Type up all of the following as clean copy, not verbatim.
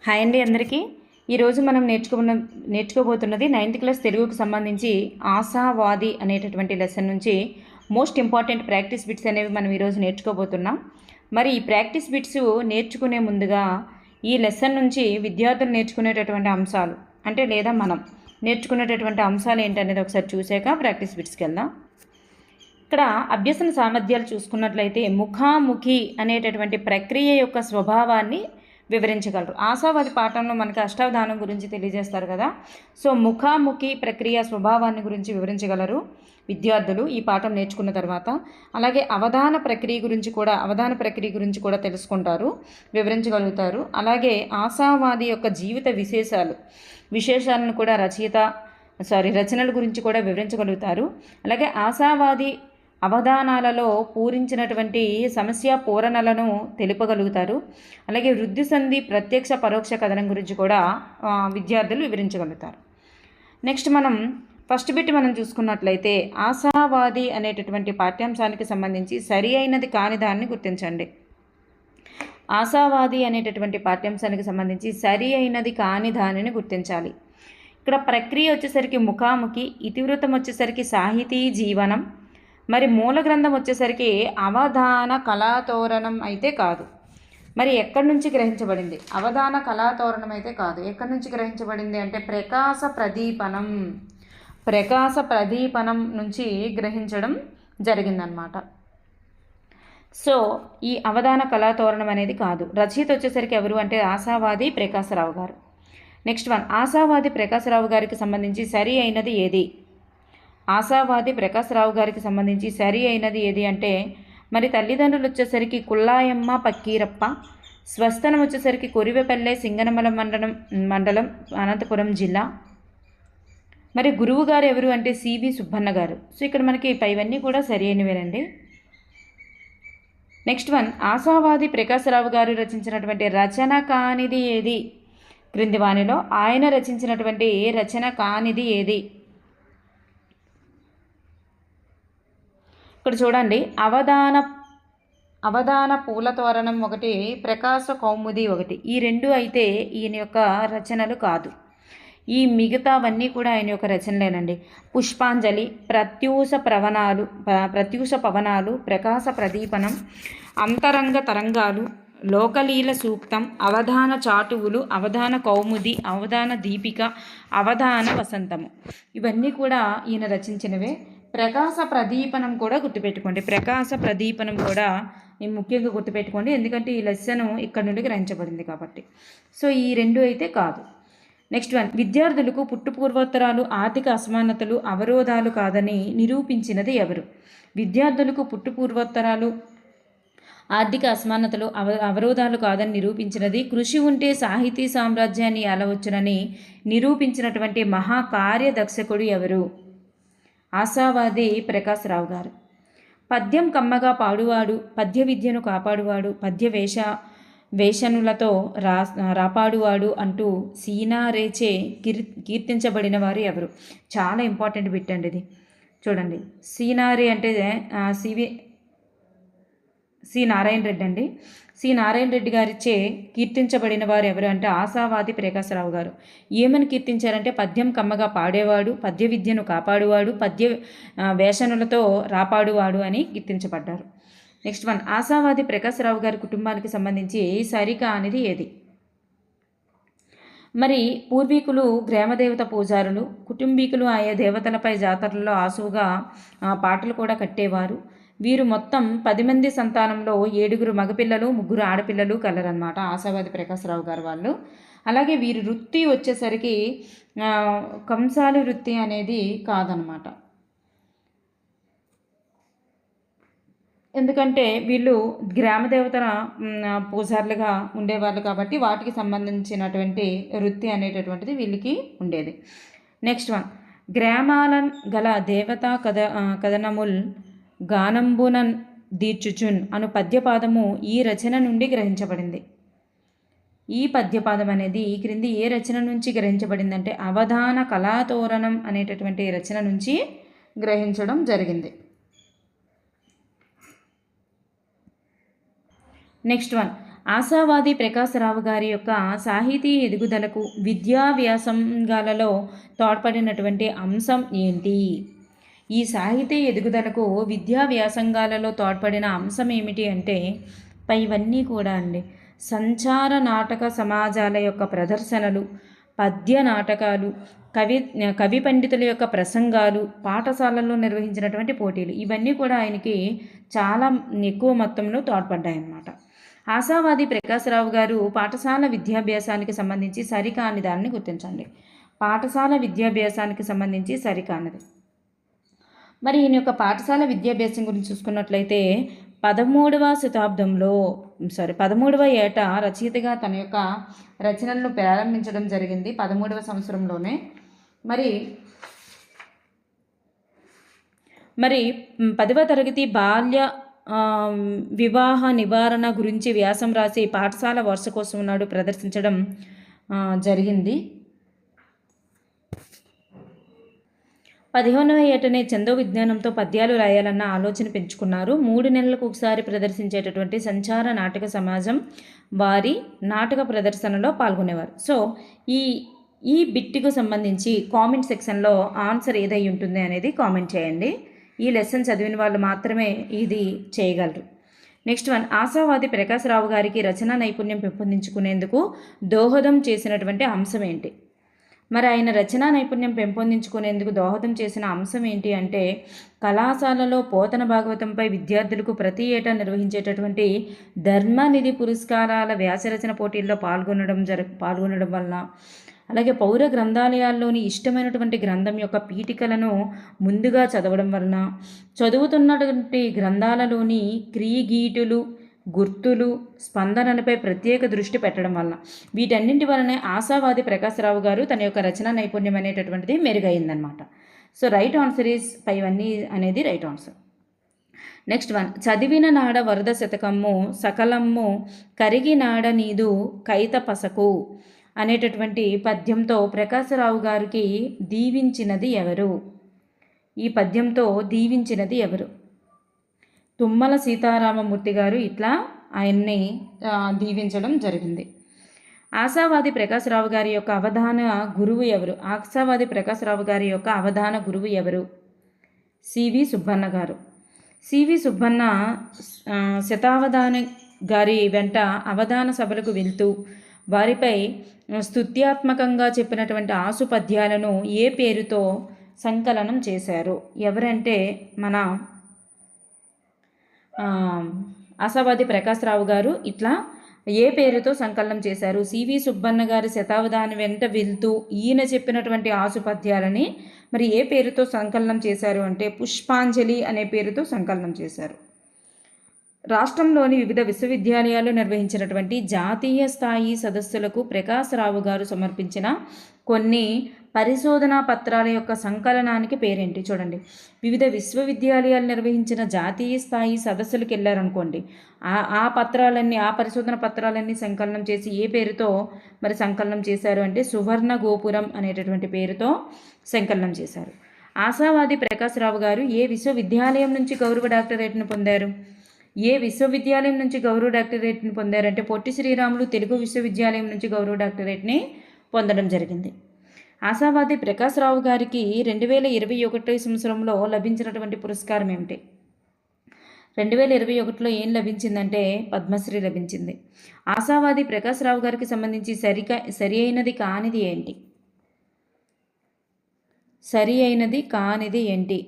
Hi అండి అందరికీ. ఈరోజు మనం నేర్చుకోబోతున్నది 9th క్లాస్ తెలుగుకు సంబంధించి ఆశావాది అనేటటువంటి లెసన్ నుంచి మోస్ట్ ఇంపార్టెంట్ ప్రాక్టీస్ బిట్స్ అనేవి మనం ఈరోజు నేర్చుకోబోతున్నాం. మరి ఈ ప్రాక్టీస్ బిట్స్ నేర్చుకునే ముందుగా ఈ లెసన్ నుంచి విద్యార్థులు నేర్చుకునేటటువంటి అంశాలు లేదా మనం నేర్చుకునేటటువంటి అంశాలు ఏంటనేది ఒకసారి చూసాక ప్రాక్టీస్ బిట్స్కి వెళ్దాం. ఇక్కడ అభ్యసన సామర్థ్యాలు చూసుకున్నట్లయితే ముఖాముఖి అనేటటువంటి ప్రక్రియ యొక్క స్వభావాన్ని వివరించగలరు. ఆశావాది పాఠంలో మనకి అష్టావధానం గురించి తెలియజేస్తారు కదా. సో ముఖాముఖి ప్రక్రియ స్వభావాన్ని గురించి వివరించగలరు విద్యార్థులు ఈ పాఠం నేర్చుకున్న తర్వాత. అలాగే అవధాన ప్రక్రియ గురించి కూడా తెలుసుకుంటారు, వివరించగలుగుతారు. అలాగే ఆశావాది యొక్క జీవిత విశేషాలను కూడా రచనల గురించి కూడా వివరించగలుగుతారు. అలాగే ఆశావాది అవధానాలలో పూరించినటువంటి సమస్య పూరణలను తెలుపగలుగుతారు. అలాగే వృద్ధి సంధి ప్రత్యక్ష పరోక్ష కథనం గురించి కూడా విద్యార్థులు వివరించగలుగుతారు. నెక్స్ట్ మనం ఫస్ట్ బిట్ మనం చూసుకున్నట్లయితే ఆశావాది అనేటటువంటి పాఠ్యాంశానికి సంబంధించి సరి అయినది కాని దాన్ని గుర్తించండి. ఆశావాది అనేటటువంటి పాఠ్యాంశానికి సంబంధించి సరి అయినది కాని దానిని గుర్తించాలి. ఇక్కడ ప్రక్రియ వచ్చేసరికి ముఖాముఖి, ఇతివృత్తం వచ్చేసరికి సాహితీ జీవనం, మరి మూల గ్రంథం వచ్చేసరికి అవధాన కళాతోరణం అయితే కాదు. మరి ఎక్కడి నుంచి గ్రహించబడింది? అవధాన కళాతోరణం అయితే కాదు. ఎక్కడి నుంచి గ్రహించబడింది అంటే ప్రకాశ ప్రదీపనం నుంచి గ్రహించడం జరిగిందనమాట. సో ఈ అవధాన కళాతోరణం అనేది కాదు. రచయిత వచ్చేసరికి ఎవరు అంటే ఆశావాది ప్రకాశరావు గారు. నెక్స్ట్ వన్, ఆశావాది ప్రకాశరావు గారికి సంబంధించి సరి అయినది ఏది? ఆశావాది ప్రకాశరావు గారికి సంబంధించి సరి అయినది ఏది అంటే మరి తల్లిదండ్రులు వచ్చేసరికి కుల్లాయమ్మ పక్కీరప్ప, స్వస్థనం వచ్చేసరికి కొరివెపల్లె సింగనమల మండలం అనంతపురం జిల్లా. మరి గురువు గారు ఎవరు అంటే సివి సుబ్బన్న గారు. సో ఇక్కడ మనకి ఇవన్నీ కూడా సరి అయినవేనండి. నెక్స్ట్ వన్, ఆశావాది ప్రకాశరావు గారు రచించినటువంటి రచన కానిది ఏది? క్రింది వానిలో ఆయన రచించినటువంటి రచన కానిది ఏది? ఇక్కడ చూడండి, అవధాన పూలతోరణం ఒకటి, ప్రకాశ కౌముది ఒకటి. ఈ రెండు అయితే ఈయన యొక్క రచనలు కాదు. ఈ మిగతావన్నీ కూడా ఆయన యొక్క రచనలేనండి. పుష్పాంజలి, ప్రత్యూష పవనాలు, ప్రకాశ ప్రదీపనం, అంతరంగ తరంగాలు, లోకలీల సూక్తం, అవధాన చాటువులు, అవధాన కౌముది, అవధాన దీపిక, అవధాన వసంతము, ఇవన్నీ కూడా ఈయన రచించినవే. ప్రకాశ ప్రదీపనం కూడా గుర్తుపెట్టుకోండి. ప్రకాశ ప్రదీపనం కూడా ముఖ్యంగా గుర్తుపెట్టుకోండి, ఎందుకంటే ఈ లెసన్ ఇక్కడ నుండి గ్రహించబడింది కాబట్టి. సో ఈ రెండు అయితే కాదు. నెక్స్ట్ వన్, విద్యార్థులకు పుట్టుపూర్వోత్తరాలు, ఆర్థిక అసమానతలు, అవరోధాలు కాదని నిరూపించినది ఎవరు? విద్యార్థులకు పుట్టుపూర్వోత్తరాలు, ఆర్థిక అసమానతలు, అవరోధాలు కాదని నిరూపించినది కృషి ఉంటే సాహితీ సామ్రాజ్యాన్ని అలవచ్చునని నిరూపించినటువంటి మహాకార్యదక్షకుడు ఎవరు? ఆశావాది ప్రకాశరావు గారు. పద్యం కమ్మగా పాడువాడు, పద్య విద్యను కాపాడువాడు, పద్య వేషనులతో రాపాడువాడు అంటూ సీనారేచే కీర్తించబడిన వారు ఎవరు? చాలా ఇంపార్టెంట్ బిట్ అండి ఇది. చూడండి, సీనారే అంటే సి నారాయణ రెడ్డి అండి. సి నారాయణ రెడ్డి గారిచే కీర్తించబడిన వారు ఎవరు అంటే ఆశావాది ప్రకాశరావు గారు. ఏమని కీర్తించారంటే పద్యం కమ్మగా పాడేవాడు, పద్య విద్యను కాపాడువాడు, పద్య వేషనులతో రాపాడువాడు అని కీర్తించబడ్డారు. నెక్స్ట్ వన్, ఆశావాది ప్రకాశరావు గారి కుటుంబానికి సంబంధించి సరిక అనేది ఏది? మరి పూర్వీకులు గ్రామదేవత పూజారులు, కుటుంబీకులు ఆయా దేవతలపై జాతరలలో ఆసువుగా పాటలు కూడా కట్టేవారు. వీరు మొత్తం 10 మంది సంతానంలో 7 మగపిల్లలు, 3 ఆడపిల్లలు కలరన్నమాట ఆశావాది ప్రకాశరావు గారు వాళ్ళు. అలాగే వీరి వృత్తి వచ్చేసరికి కంసాలి వృత్తి అనేది కాదనమాట. ఎందుకంటే వీళ్ళు గ్రామదేవతల పూజారులుగా ఉండేవాళ్ళు కాబట్టి వాటికి సంబంధించినటువంటి వృత్తి అనేటటువంటిది వీళ్ళకి ఉండేది. నెక్స్ట్ వన్, గ్రామాల గల దేవతా కథనముల్ గానంబునన్ దీర్చుచున్ అను పద్యపాదము ఈ రచన నుండి గ్రహించబడింది. ఈ పద్యపాదం అనేది ఈ క్రింది ఏ రచన నుంచి గ్రహించబడిందంటే అవధాన కళాతోరణం అనేటటువంటి రచన నుంచి గ్రహించడం జరిగింది. నెక్స్ట్ వన్, ఆశావాది ప్రకాశరావు గారి యొక్క సాహితీ ఎదుగుదలకు విద్యా వ్యాసంగాలలో తోడ్పడినటువంటి అంశం ఏంటి? ఈ సాహితీ ఎదుగుదలకు విద్యా వ్యాసంగాలలో తోడ్పడిన అంశం ఏమిటి అంటే పైవన్నీ కూడా అండి. సంచార నాటక సమాజాల యొక్క ప్రదర్శనలు, పద్య నాటకాలు, కవి పండితుల యొక్క ప్రసంగాలు, పాఠశాలల్లో నిర్వహించినటువంటి పోటీలు, ఇవన్నీ కూడా ఆయనకి చాలా ఎక్కువ మొత్తంలో తోడ్పడ్డాయన్నమాట. ఆశావాది ప్రకాశరావు గారు పాఠశాల విద్యాభ్యాసానికి సంబంధించి సరికాని దాన్ని గుర్తించండి. పాఠశాల విద్యాభ్యాసానికి సంబంధించి సరికానిది. మరి ఈయన యొక్క పాఠశాల విద్యాభ్యాసం గురించి చూసుకున్నట్లయితే 13వ ఏట రచయితగా తన యొక్క రచనలను ప్రారంభించడం జరిగింది 13వ సంవత్సరంలోనే. మరి 10వ తరగతి బాల్య వివాహ నివారణ గురించి వ్యాసం రాసి పాఠశాల వార్షికోత్సవం నాడు ప్రదర్శించడం జరిగింది. 15వ ఏటనే చందో విజ్ఞానంతో పద్యాలు రాయాలన్న ఆలోచన పెంచుకున్నారు. 3 నెలలకు ఒకసారి ప్రదర్శించేటటువంటి సంచార నాటక సమాజం వారి నాటక ప్రదర్శనలో పాల్గొనేవారు. సో ఈ బిట్కు సంబంధించి కామెంట్ సెక్షన్లో ఆన్సర్ ఏదై ఉంటుంది అనేది కామెంట్ చేయండి. ఈ లెసన్ చదివిన వాళ్ళు మాత్రమే ఇది చేయగలరు. నెక్స్ట్ వన్, ఆశావాది ప్రకాశరావు గారికి రచనా నైపుణ్యం పెంపొందించుకునేందుకు దోహదం చేసినటువంటి అంశం ఏంటి? మరి ఆయన రచనా నైపుణ్యం పెంపొందించుకునేందుకు దోహదం చేసిన అంశం ఏంటి అంటే కళాశాలలో పోతన భాగవతంపై విద్యార్థులకు ప్రతి ఏటా నిర్వహించేటటువంటి ధర్మనిధి పురస్కారాల వ్యాసరచన పోటీల్లో పాల్గొనడం వలన, అలాగే పౌర గ్రంథాలయాల్లోని ఇష్టమైనటువంటి గ్రంథం యొక్క పీఠికలను ముందుగా చదవడం వలన, చదువుతున్నటువంటి గ్రంథాలలోని క్రియగీటులు, గుర్తులు, స్పందనలపై ప్రత్యేక దృష్టి పెట్టడం వలన, వీటన్నింటి వలనే ఆశావాది ప్రకాశరావు గారు తన యొక్క రచనా నైపుణ్యం అనేటటువంటిది మెరుగైందనమాట. సో రైట్ ఆన్సర్ ఈజ్ పైవన్నీ అనేది రైట్ ఆన్సర్. నెక్స్ట్ వన్, చదివిన నాడ వరద శతకమ్ము సకలమ్ము కరిగి నాడ నీదు కైత పసకు అనేటటువంటి పద్యంతో ప్రకాశరావు గారికి దీవించినది ఎవరు? ఈ పద్యంతో దీవించినది ఎవరు? తుమ్మల సీతారామమూర్తి గారు ఇట్లా ఆయన్ని దీవించడం జరిగింది. ఆశావాది ప్రకాశరావు గారి యొక్క అవధాన గురువు ఎవరు? ఆశావాది ప్రకాశరావు గారి యొక్క అవధాన గురువు ఎవరు? సివి సుబ్బన్న గారు. సివి సుబ్బన్న శతావధాన గారి వెంట అవధాన సభలకు వెళ్తూ వారిపై స్తుత్యాత్మకంగా చెప్పినటువంటి ఆసు పద్యాలను ఏ పేరుతో సంకలనం చేశారు? ఎవరంటే మన ఆశావాది ప్రకాశరావు గారు ఇట్లా ఏ పేరుతో సంకలనం చేశారు? సివి సుబ్బన్న గారి శతావధాని వెంట వెళ్తూ ఈయన చెప్పినటువంటి ఆసు పద్యాలని మరి ఏ పేరుతో సంకలనం చేశారు అంటే పుష్పాంజలి అనే పేరుతో సంకలనం చేశారు. రాష్ట్రంలోని వివిధ విశ్వవిద్యాలయాలు నిర్వహించినటువంటి జాతీయ స్థాయి సదస్సులకు ప్రకాశరావు గారు సమర్పించిన కొన్ని పరిశోధనా పత్రాల యొక్క సంకలనానికి పేరేంటి? చూడండి, వివిధ విశ్వవిద్యాలయాలు నిర్వహించిన జాతీయ స్థాయి సదస్సులకు వెళ్ళారనుకోండి, ఆ పరిశోధన పత్రాలన్నీ సంకలనం చేసి ఏ పేరుతో మరి సంకలనం చేశారు అంటే సువర్ణ గోపురం అనేటటువంటి పేరుతో సంకలనం చేశారు. ఆశావాది ప్రకాశరావు గారు ఏ విశ్వవిద్యాలయం నుంచి గౌరవ డాక్టరేట్ను పొందారు? ఏ విశ్వవిద్యాలయం నుంచి గౌరవ డాక్టరేట్ని పొందారంటే పొట్టి శ్రీరాములు తెలుగు విశ్వవిద్యాలయం నుంచి గౌరవ డాక్టరేట్ని పొందడం జరిగింది. ఆశావాది ప్రకాశరావు గారికి 2021 సంవత్సరంలో లభించినటువంటి పురస్కారం ఏమిటి? 2021లో ఏం లభించిందంటే పద్మశ్రీ లభించింది. ఆశావాది ప్రకాశరావు గారికి సంబంధించి సరి అయినది కానిది ఏంటి? సరి అయినది కానిది ఏంటి?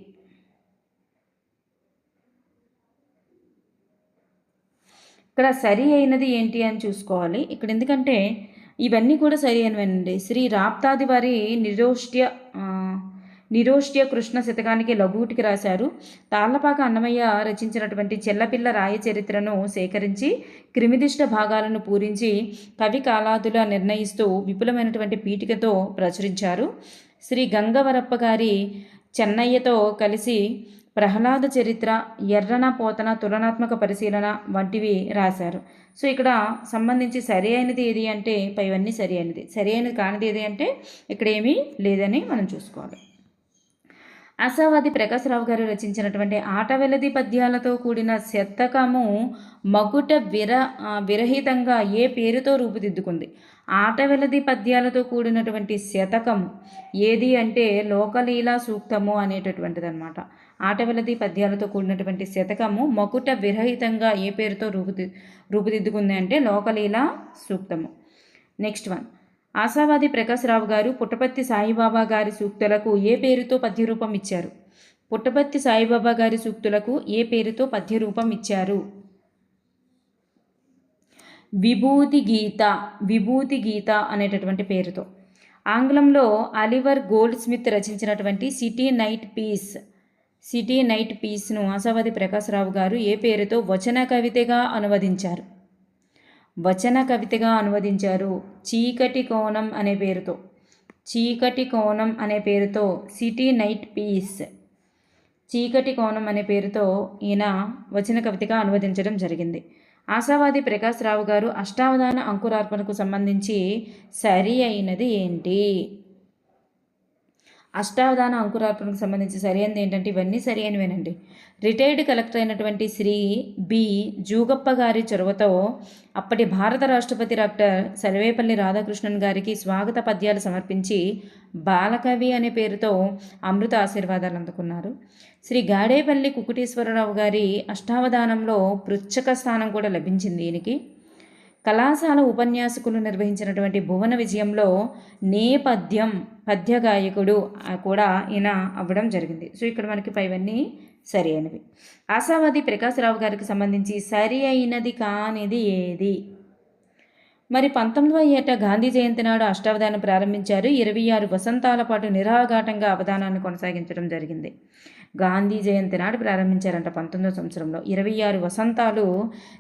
ఇక్కడ సరి అయినది ఏంటి అని చూసుకోవాలి. ఇక్కడ ఎందుకంటే ఇవన్నీ కూడా సరి అయినవండి. శ్రీ రాప్తాది వారి నిరోష్ట్య కృష్ణ శతకానికి లఘువుటికి రాశారు. తాళ్లపాక అన్నమయ్య రచించినటువంటి చెల్లపిల్ల రాయ చరిత్రను సేకరించి క్రిమిదిష్ట భాగాలను పూరించి కవి కాలాదుల నిర్ణయిస్తూ విపులమైనటువంటి పీఠికతో ప్రచురించారు. శ్రీ గంగవరప్ప గారి చెన్నయ్యతో కలిసి ప్రహ్లాద చరిత్ర, ఎర్రన పోతన తులనాత్మక పరిశీలన వంటివి రాశారు. సో ఇక్కడ సంబంధించి సరి అయినది ఏది అంటే పైవన్నీ సరి అయినది. సరి అయినది కానిది ఏది అంటే ఇక్కడ ఏమీ లేదని మనం చూసుకోవాలి. ఆశావాది ప్రకాశరావు గారు రచించినటువంటి ఆటవెలది పద్యాలతో కూడిన శతకము మగుట విరహితంగా ఏ పేరుతో రూపుదిద్దుకుంది? ఆటవెలది పద్యాలతో కూడినటువంటి శతకము ఏది అంటే లోకలీలా సూక్తము అనేటటువంటిది అనమాట. ఆటవెలది పద్యాలతో కూడినటువంటి శతకము మకుట విరహితంగా ఏ పేరుతో రూపుదిద్దుకుంది అంటే లోకలీలా సూక్తము. నెక్స్ట్ వన్, ఆశావాది ప్రకాశరావు గారు పుట్టపర్తి సాయిబాబా గారి సూక్తులకు ఏ పేరుతో పద్యరూపం ఇచ్చారు? పుట్టపర్తి సాయిబాబా గారి సూక్తులకు ఏ పేరుతో పద్యరూపం ఇచ్చారు? విభూతి గీత అనేటటువంటి పేరుతో. ఆంగ్లంలో ఆలివర్ గోల్డ్ స్మిత్ రచించినటువంటి సిటీ నైట్ పీస్ను ఆశావాది ప్రకాశరావు గారు ఏ పేరుతో వచన కవితగా అనువదించారు? చీకటి కోణం అనే పేరుతో సిటీ నైట్ పీస్, చీకటి కోణం అనే పేరుతో ఈయన వచన కవితగా అనువదించడం జరిగింది. ఆశావాది ప్రకాశరావు గారు అష్టావధాన అంకురార్పణకు సంబంధించి సరి అయినది ఏంటి? అష్టావధాన అంకురార్పణకు సంబంధించి సరి అయినది ఏంటంటే ఇవన్నీ సరి అయినవేనండి. రిటైర్డ్ కలెక్టర్ అయినటువంటి శ్రీ బి జూగప్ప గారి చొరవతో అప్పటి భారత రాష్ట్రపతి డాక్టర్ సర్వేపల్లి రాధాకృష్ణన్ గారికి స్వాగత పద్యాలు సమర్పించి బాలకవి అనే పేరుతో అమృత ఆశీర్వాదాలు అందుకున్నారు. శ్రీ గాడేపల్లి కుకుటేశ్వరరావు గారి అష్టావధానంలో పృచ్ఛక స్థానం కూడా లభించింది ఈయనకి. కళాశాల ఉపన్యాసకులు నిర్వహించినటువంటి భువన విజయంలో నేపథ్యం పద్య గాయకుడు కూడా ఈయన అవ్వడం జరిగింది. సో ఇక్కడ మనకి పైవన్నీ సరి అయినవి. ఆశావాది ప్రకాశరావు గారికి సంబంధించి సరి అయినది కానిది ఏది? మరి 19వ ఏట గాంధీ జయంతి నాడు అష్టావధానం ప్రారంభించారు. 26 వసంతాల పాటు నిరాఘాటంగా అవధానాన్ని కొనసాగించడం జరిగింది. గాంధీ జయంతి నాడు ప్రారంభించారంట 19వ సంవత్సరంలో. 26 వసంతాలు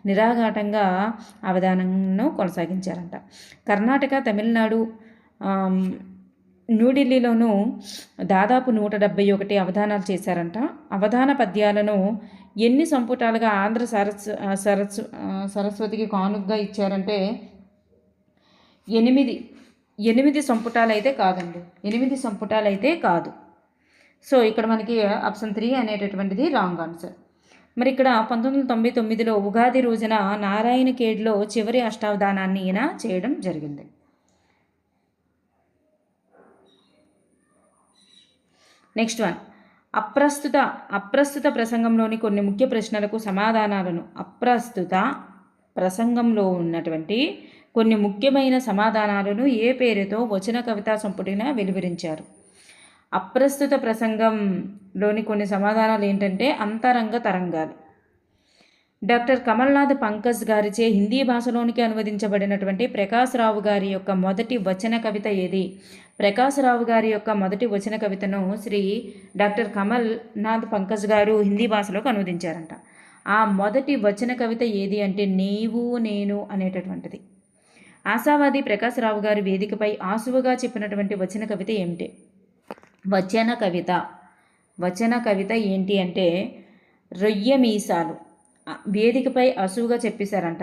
నిరాఘాటంగా అవధానంను కొనసాగించారంట. కర్ణాటక, తమిళనాడు, న్యూఢిల్లీలోనూ దాదాపు 171 అవధానాలు చేశారంట. అవధాన పద్యాలను ఎన్ని సంపుటాలుగా ఆంధ్ర సరస్వతికి కానుకగా ఇచ్చారంటే 8 సంపుటాలు అయితే కాదండి, 8 సంపుటాలు అయితే కాదు. సో ఇక్కడ మనకి ఆప్షన్ 3 అనేటటువంటిది రాంగ్ ఆన్సర్. మరి ఇక్కడ 1999లో ఉగాది రోజున నారాయణ ఖేడ్లో చివరి అష్టావధానాన్ని ఈయన చేయడం జరిగింది. నెక్స్ట్ వన్, అప్రస్తుత ప్రసంగంలోని కొన్ని ముఖ్య ప్రశ్నలకు సమాధానాలను ప్రసంగంలో ఉన్నటువంటి కొన్ని ముఖ్యమైన సమాధానాలను ఏ పేరుతో వచన కవితా సంపుటిన వెలువరించారు? అప్రస్తుత ప్రసంగంలోని కొన్ని సమాధానాలు ఏంటంటే అంతరంగ తరంగాలు. డాక్టర్ కమల్నాథ్ పంకజ్ గారిచే హిందీ భాషలోనికి అనువదించబడినటువంటి ప్రకాశరావు గారి యొక్క మొదటి వచన కవిత ఏది? ప్రకాశరావు గారి యొక్క మొదటి వచన కవితను శ్రీ డాక్టర్ కమల్నాథ్ పంకజ్ గారు హిందీ భాషలోకి అనువదించారంట. ఆ మొదటి వచన కవిత ఏది అంటే నీవు నేను అనేటటువంటిది. ఆశావాది ప్రకాశరావు గారి వేదికపై ఆసువుగా చెప్పినటువంటి వచన కవిత ఏమిటి? వచన కవిత ఏంటి అంటే రొయ్య మీసాలు. వేదికపై అసువుగా చెప్పేశారంట,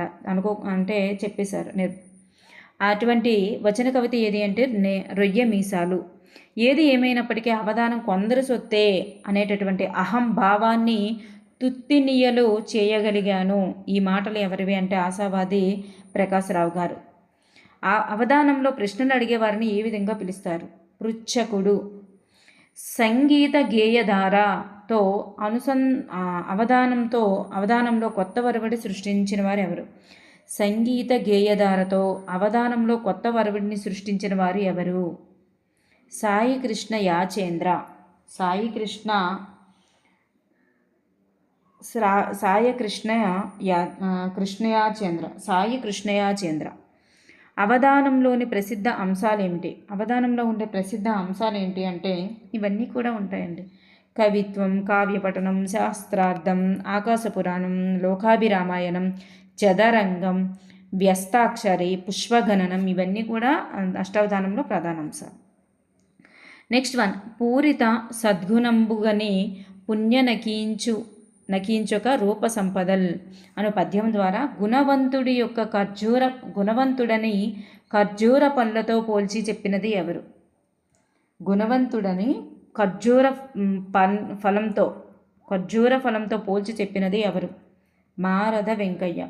చెప్పేశారు. అటువంటి వచన కవిత ఏది అంటే రొయ్య మీసాలు. ఏది ఏమైనప్పటికీ అవధానం కొందరు సొత్తే అనేటటువంటి అహం భావాన్ని తుత్తినియలు చేయగలిగాను. ఈ మాటలు ఎవరివి అంటే ఆశావాది ప్రకాశరావు గారు. ఆ అవధానంలో ప్రశ్నలు అడిగేవారిని ఏ విధంగా పిలుస్తారు? పృచ్ఛకుడు. సంగీత గేయధారతో అవధానంలో కొత్త వరవడి సృష్టించిన వారు ఎవరు? సంగీత గేయధారతో అవధానంలో కొత్త వరవడిని సృష్టించిన వారు ఎవరు? సాయి కృష్ణ యాచేంద్ర. అవధానంలోని ప్రసిద్ధ అంశాలు ఏమిటి? అవధానంలో ఉండే ప్రసిద్ధ అంశాలు ఏంటి అంటే ఇవన్నీ కూడా ఉంటాయండి. కవిత్వం, కావ్యపఠనం, శాస్త్రార్థం, ఆకాశపురాణం, లోకాభిరామాయణం, చదరంగం, వ్యస్తాక్షరి, పుష్పగణనం, ఇవన్నీ కూడా అష్టావధానంలో ప్రధాన అంశాలు. నెక్స్ట్ వన్, పూరిత సద్గుణంబుగని పుణ్య నకించొక రూప సంపదల్ అను పద్యం ద్వారా గుణవంతుడని ఖర్జూర పళ్ళతో పోల్చి చెప్పినది ఎవరు? గుణవంతుడని ఖర్జూర ఫలంతో పోల్చి చెప్పినది ఎవరు? మారద వెంకయ్య.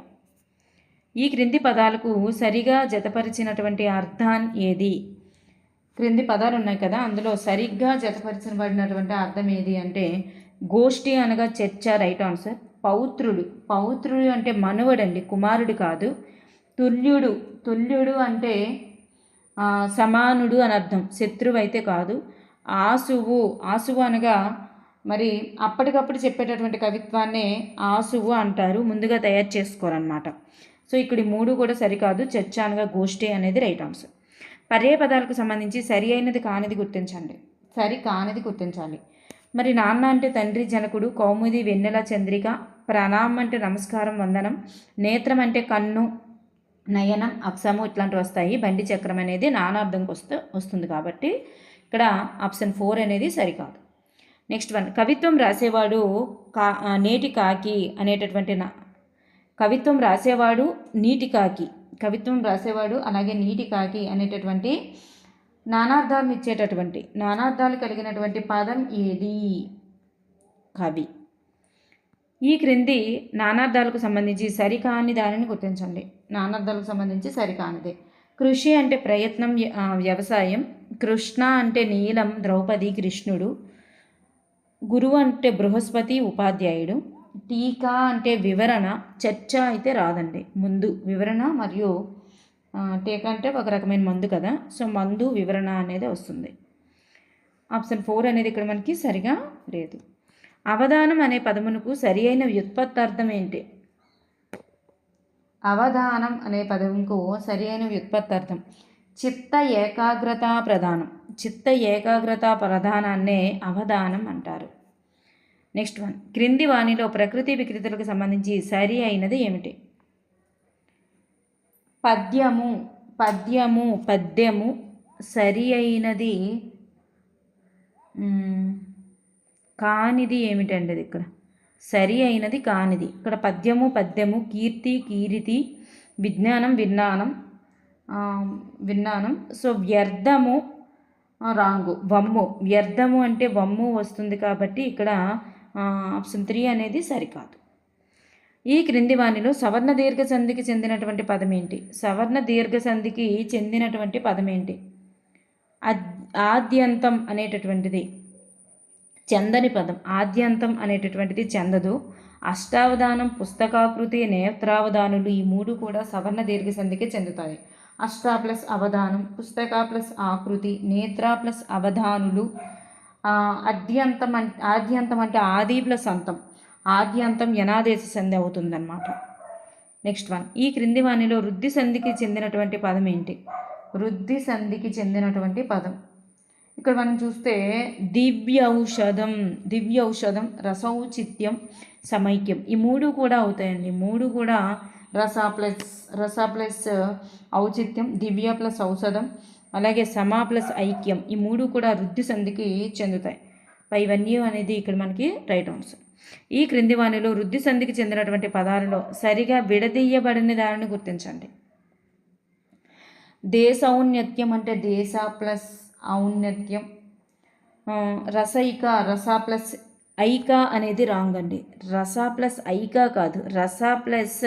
ఈ క్రింది పదాలకు సరిగా జతపరిచినటువంటి అర్థం ఏది? క్రింది పదాలు ఉన్నాయి కదా, అందులో సరిగ్గా జతపరచబడినటువంటి అర్థం ఏది అంటే గోష్ఠి అనగా చర్చ, రైట్ ఆన్సర్. పౌత్రుడు అంటే మనవడండి, కుమారుడు కాదు. తుల్యుడు అంటే సమానుడు అని అర్థం, శత్రువు అయితే కాదు. ఆసువు అనగా మరి అప్పటికప్పుడు చెప్పేటటువంటి కవిత్వాన్నే ఆసువు అంటారు, ముందుగా తయారు చేసుకోరన్నమాట. సో ఇక్కడ ఈ మూడు కూడా సరికాదు. చర్చ అనగా గోష్ఠి అనేది రైట్ ఆన్సర్. పర్యాయ పదాలకు సంబంధించి సరి అయినది కానిది గుర్తించండి. సరి కానిది గుర్తించాలి. మరి నాన్న అంటే తండ్రి జనకుడు, కౌముది వెన్నెల చంద్రిక, ప్రణామం అంటే నమస్కారం వందనం, నేత్రం అంటే కన్ను నయనం అప్సము ఇట్లాంటివి వస్తాయి. బండి చక్రం అనేది నానార్థంకి వస్తుంది కాబట్టి ఇక్కడ ఆప్షన్ 4 అనేది సరికాదు. నెక్స్ట్ వన్, కవిత్వం రాసేవాడు నేటి కాకి అనేటటువంటి కవిత్వం రాసేవాడు అలాగే నీటి కాకి అనేటటువంటి నానార్థాలను ఇచ్చేటటువంటి నానార్థాలు కలిగినటువంటి పదం ఏది? కవి. ఈ క్రింది నానార్థాలకు సంబంధించి సరికాని దానిని గుర్తించండి. నానార్థాలకు సంబంధించి సరికానిదే. కృషి అంటే ప్రయత్నం, వ్యవసాయం. కృష్ణ అంటే నీలం, ద్రౌపది కృష్ణుడు. గురువు అంటే బృహస్పతి, ఉపాధ్యాయుడు. టీకా అంటే వివరణ, చర్చ అయితే రాదండి. ముందు వివరణ మరియు టీకా అంటే ఒక రకమైన మందు కదా, సో మందు వివరణ అనేది వస్తుంది. ఆప్షన్ 4 అనేది ఇక్కడ మనకి సరిగా లేదు. అవధానం అనే పదమునకు సరి అయిన వ్యుత్పత్తార్థం ఏంటి? అవధానం అనే పదముకు సరి అయిన వ్యుత్పత్తార్థం చిత్త ఏకాగ్రత ప్రధానాన్నే అవధానం అంటారు. నెక్స్ట్ వన్, క్రింది వాణిలో ప్రకృతి వికృతులకు సంబంధించి సరి అయినది ఏమిటి? పద్యము సరి అయినది కానిది ఏమిటండి? అది ఇక్కడ సరి అయినది కానిది. ఇక్కడ పద్యము, కీర్తి, విజ్ఞానం విన్నానం. సో వ్యర్థము రాంగు. వ్యర్థము అంటే వమ్ము వస్తుంది కాబట్టి ఇక్కడ ఆప్షన్ 3 అనేది సరికాదు. ఈ క్రింది వాణిలో సవర్ణ దీర్ఘ సంధికి చెందినటువంటి పదం ఏంటి? ఆద్యంతం అనేటటువంటిది చెందని పదం. ఆద్యంతం అనేటటువంటిది చెందదు. అష్టావధానం, పుస్తకాకృతి, నేత్రావధానులు ఈ మూడు కూడా సవర్ణ దీర్ఘ సంధికి చెందుతాయి. అష్టా ప్లస్ అవధానం, పుస్తక ప్లస్ ఆకృతి, నేత్ర ప్లస్ అవధానులు. ఆద్యంతం అంటే ఆది ప్లస్ అంతం. ఆద్యంతం యనాదేశ సంధి అవుతుందన్నమాట. నెక్స్ట్ వన్, ఈ క్రింది వాణిలో వృద్ధి సంధికి చెందినటువంటి పదం ఏంటి? ఇక్కడ మనం చూస్తే దివ్యౌషధం, రసౌచిత్యం, సమైక్యం ఈ మూడు కూడా అవుతాయండి. మూడు కూడా రస ప్లస్ ఔచిత్యం, దివ్య ప్లస్ ఔషధం, అలాగే సమా ప్లస్ ఐక్యం ఈ మూడు కూడా వృద్ధి సంధికి చెందుతాయి. ఇవన్నీ అనేది ఇక్కడ మనకి రైట్ ఆన్సర్. ఈ క్రింది వాణిలో వృద్ధి సంధికి చెందినటువంటి పదాలలో సరిగా విడదీయబడిన దానిని గుర్తించండి. దేశౌన్నత్యం అంటే దేశ ప్లస్ ఔన్నత్యం. రస ప్లస్ ఐక అనేది రాంగ్ అండి. రస ప్లస్ ఐక కాదు, రస ప్లస్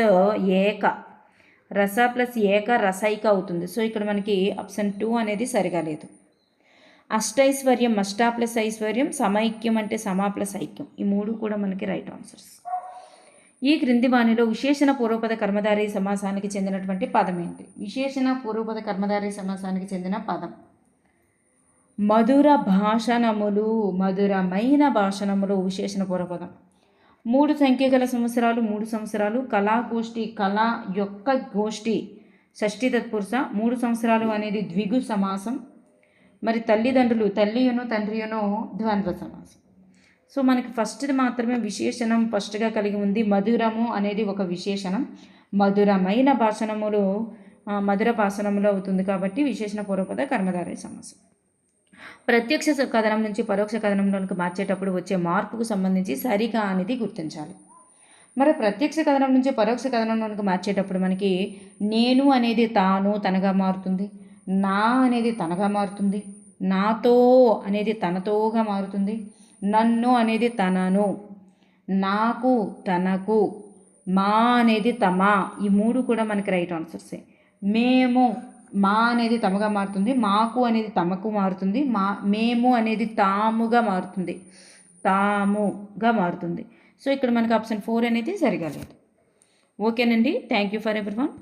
ఏక రసైక అవుతుంది. సో ఇక్కడ మనకి ఆప్షన్ 2 అనేది సరిగా లేదు. అష్టైశ్వర్యం, అష్టా ప్లస్ ఐశ్వర్యం, సమైక్యం అంటే సమా ప్లస్ ఐక్యం ఈ మూడు కూడా మనకి రైట్ ఆన్సర్స్. ఈ క్రింది వాణిలో విశేషణ పూర్వపద కర్మధారయ సమాసానికి చెందినటువంటి పదం ఏంటి? విశేషణ పూర్వపద కర్మధారయ సమాసానికి చెందిన పదం మధురమైన భాషణములు విశేషణ పూర్వపదం. 3 సంఖ్య గల సంవత్సరాలు 3 సంవత్సరాలు. కళాగోష్ఠి, కళ యొక్క గోష్ఠి షష్ఠి తత్పురుష. 3 సంవత్సరాలు అనేది ద్విగు సమాసం. మరి తల్లిదండ్రులు, తల్లియును తండ్రియును ద్వంద్వ సమాసం. సో మనకి ఫస్ట్ది మాత్రమే విశేషణం ఫస్ట్గా కలిగి ఉంది. మధురము అనేది ఒక విశేషణం. మధురమైన భాషణములు మధుర భాషణములు అవుతుంది కాబట్టి విశేషణ పూర్వపద కర్మధారయ సమాసం. ప్రత్యక్ష కథనం నుంచి పరోక్ష కథనంలోనికి మార్చేటప్పుడు వచ్చే మార్పుకు సంబంధించి సరిగా అనేది గుర్తించాలి. మరి ప్రత్యక్ష కథనం నుంచి పరోక్ష కథనంలోనికి మార్చేటప్పుడు మనకి నేను అనేది తాను తనగా మారుతుంది, నా అనేది తనగా మారుతుంది, నాతో అనేది తనతోగా మారుతుంది. నన్ను అనేది తనను, నాకు తనకు, మా అనేది తమ. ఈ మూడు కూడా మనకి రైట్ ఆన్సర్సే. మేము, మా అనేది తమగా మారుతుంది, మాకు అనేది తమకు మారుతుంది, మేము అనేది తాముగా మారుతుంది, తాముగా మారుతుంది. సో ఇక్కడ మనకు ఆప్షన్ 4 అనేది సరిగా లేదు. ఓకేనండి. Thank you for everyone.